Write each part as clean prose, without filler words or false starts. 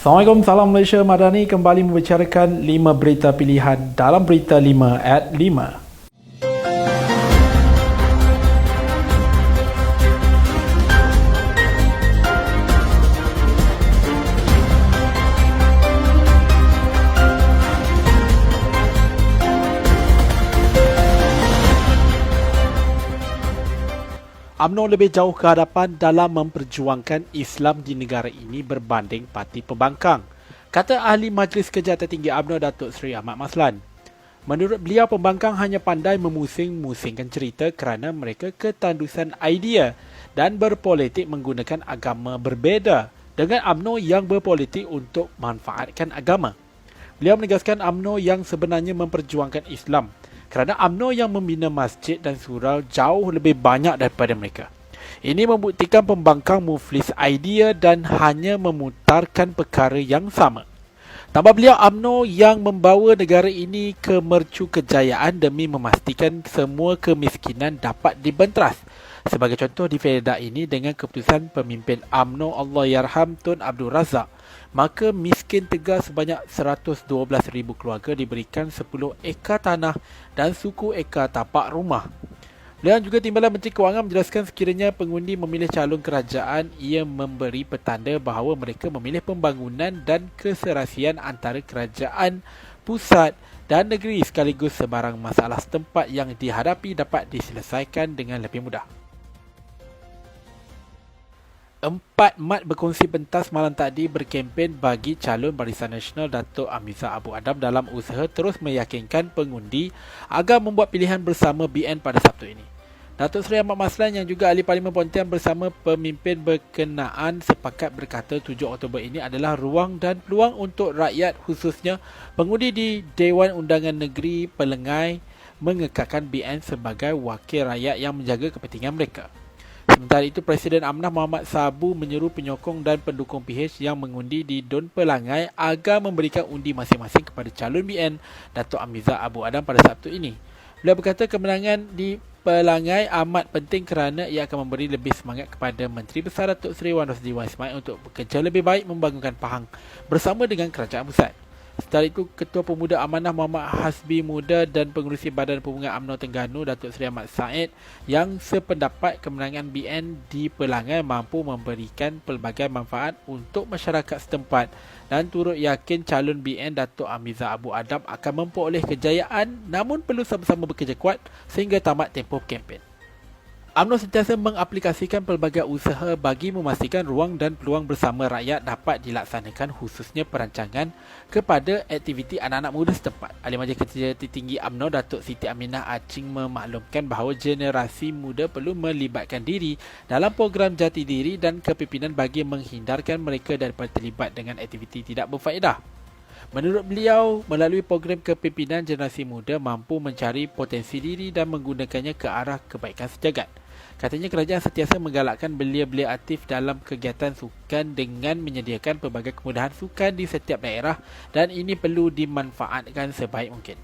Assalamualaikum, salam Malaysia Madani kembali membicarakan 5 berita pilihan dalam Berita 5 at 5. UMNO lebih jauh ke hadapan dalam memperjuangkan Islam di negara ini berbanding parti pembangkang, kata ahli Majlis Kerja Tertinggi UMNO Datuk Seri Ahmad Maslan. Menurut beliau, pembangkang hanya pandai memusing-musingkan cerita kerana mereka ketandusan idea dan berpolitik menggunakan agama berbeza dengan UMNO yang berpolitik untuk manfaatkan agama. Beliau menegaskan UMNO yang sebenarnya memperjuangkan Islam, kerana UMNO yang membina masjid dan surau jauh lebih banyak daripada mereka. Ini membuktikan pembangkang muflis idea dan hanya memutarkan perkara yang sama. Tambah beliau, UMNO yang membawa negara ini ke mercu kejayaan demi memastikan semua kemiskinan dapat dibenteras. Sebagai contoh, di Fedah ini dengan keputusan pemimpin UMNO Allahyarham Tun Abdul Razak, maka miskin tegar sebanyak 112,000 keluarga diberikan 10 ekar tanah dan suku ekar tapak rumah. Dan juga Timbalan Menteri Kewangan menjelaskan sekiranya pengundi memilih calon kerajaan, ia memberi petanda bahawa mereka memilih pembangunan dan keserasian antara kerajaan pusat dan negeri sekaligus sebarang masalah setempat yang dihadapi dapat diselesaikan dengan lebih mudah. 4 mat berkongsi pentas malam tadi berkempen bagi calon Barisan Nasional Datuk Amizah Abu Adam dalam usaha terus meyakinkan pengundi agar membuat pilihan bersama BN pada Sabtu ini. Datuk Seri Ahmad Maslan yang juga ahli Parlimen Pontian bersama pemimpin berkenaan sepakat berkata 7 Oktober ini adalah ruang dan peluang untuk rakyat, khususnya pengundi di Dewan Undangan Negeri Pelengai, mengekatkan BN sebagai wakil rakyat yang menjaga kepentingan mereka. Sementara itu, Presiden UMNO Muhammad Sabu menyeru penyokong dan pendukung PH yang mengundi di Dun Pelangai agar memberikan undi masing-masing kepada calon BN Datuk Amizah Abu Adam pada Sabtu ini. Beliau berkata kemenangan di Pelangai amat penting kerana ia akan memberi lebih semangat kepada Menteri Besar Datuk Seri Wan Rosli Wan Ismail untuk bekerja lebih baik membangunkan Pahang bersama dengan Kerajaan Pusat. Setelah itu, Ketua Pemuda Amanah Muhammad Hasbi Muda dan Pengerusi Badan Perhubungan UMNO Terengganu Datuk Seri Ahmad Said yang sependapat kemenangan BN di Pelangai mampu memberikan pelbagai manfaat untuk masyarakat setempat dan turut yakin calon BN Datuk Amizah Abu Adam akan memperoleh kejayaan, namun perlu sama-sama bekerja kuat sehingga tamat tempoh kempen. UMNO sentiasa mengaplikasikan pelbagai usaha bagi memastikan ruang dan peluang bersama rakyat dapat dilaksanakan, khususnya perancangan kepada aktiviti anak-anak muda setempat. Ahli Majlis Kerja Tertinggi UMNO Datuk Siti Aminah Acing memaklumkan bahawa generasi muda perlu melibatkan diri dalam program jati diri dan kepimpinan bagi menghindarkan mereka daripada terlibat dengan aktiviti tidak berfaedah. Menurut beliau, melalui program kepimpinan, generasi muda mampu mencari potensi diri dan menggunakannya ke arah kebaikan sejagat. Katanya kerajaan sentiasa menggalakkan belia-belia aktif dalam kegiatan sukan dengan menyediakan pelbagai kemudahan sukan di setiap daerah dan ini perlu dimanfaatkan sebaik mungkin.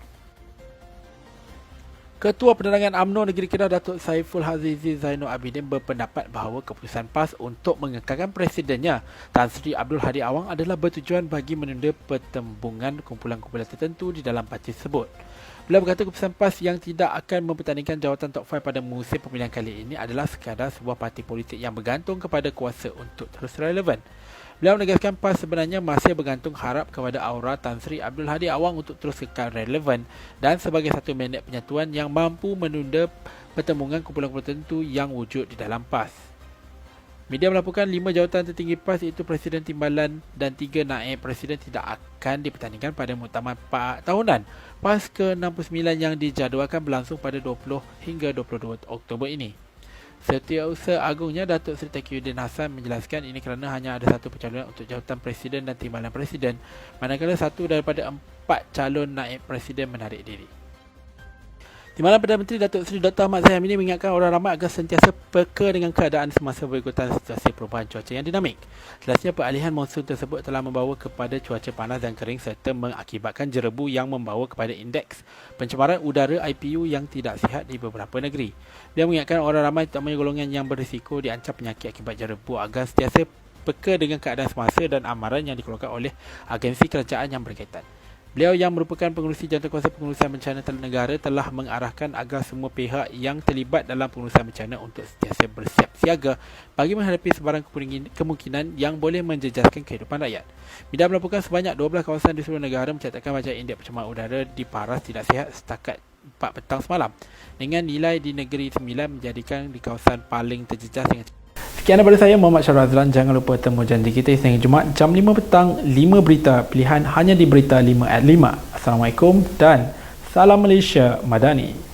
Ketua Penerangan UMNO Negeri Kedah Datuk Saiful Hazizi Zainul Abidin berpendapat bahawa keputusan PAS untuk mengekalkan presidennya Tan Sri Abdul Hadi Awang adalah bertujuan bagi menunda pertembungan kumpulan-kumpulan tertentu di dalam parti tersebut. Beliau berkata keputusan PAS yang tidak akan mempertandingkan jawatan top 5 pada musim pemilihan kali ini adalah sekadar sebuah parti politik yang bergantung kepada kuasa untuk terus relevan. Beliau menegaskan PAS sebenarnya masih bergantung harap kepada aura Tan Sri Abdul Hadi Awang untuk terus kekal relevan dan sebagai satu magnet penyatuan yang mampu menunda pertembungan kumpulan-kumpulan tertentu yang wujud di dalam PAS. Media melaporkan 5 jawatan tertinggi PAS iaitu Presiden Timbalan dan 3 naib Presiden tidak akan dipertandingkan pada muktamar tahunan PAS ke-69 yang dijadualkan berlangsung pada 20 hingga 22 Oktober ini. Setiausaha Agungnya Datuk Seri Taqiyuddin Hassan menjelaskan ini kerana hanya ada satu pencalonan untuk jawatan Presiden dan Timbalan Presiden, manakala satu daripada 4 calon naib Presiden menarik diri. Timbalan Perdana Menteri Datuk Seri Dr. Ahmad Zahid Hamidi mengingatkan orang ramai agar sentiasa peka dengan keadaan semasa berikutan situasi perubahan cuaca yang dinamik. Jelasnya peralihan monsun tersebut telah membawa kepada cuaca panas dan kering serta mengakibatkan jerebu yang membawa kepada indeks pencemaran udara IPU yang tidak sihat di beberapa negeri. Dia mengingatkan orang ramai terutamanya golongan yang berisiko diancam penyakit akibat jerebu agar sentiasa peka dengan keadaan semasa dan amaran yang dikeluarkan oleh agensi kerajaan yang berkaitan. Beliau yang merupakan pengerusi Jawatankuasa Pengurusan Bencana Negara telah mengarahkan agar semua pihak yang terlibat dalam pengurusan bencana untuk sentiasa bersiap siaga bagi menghadapi sebarang kemungkinan yang boleh menjejaskan kehidupan rakyat. Bidang melaporkan sebanyak 12 kawasan di seluruh negara mencatatkan baca indeks pencemaran udara di paras tidak sihat setakat 4 petang semalam, dengan nilai di negeri Sembilan menjadikan di kawasan paling terjejas dengan. Sekian daripada saya, Muhammad Syarul Azlan. Jangan lupa temu janji kita sehingga Jumaat jam 5 petang, 5 berita pilihan hanya di Berita 5 at 5. Assalamualaikum dan salam Malaysia Madani.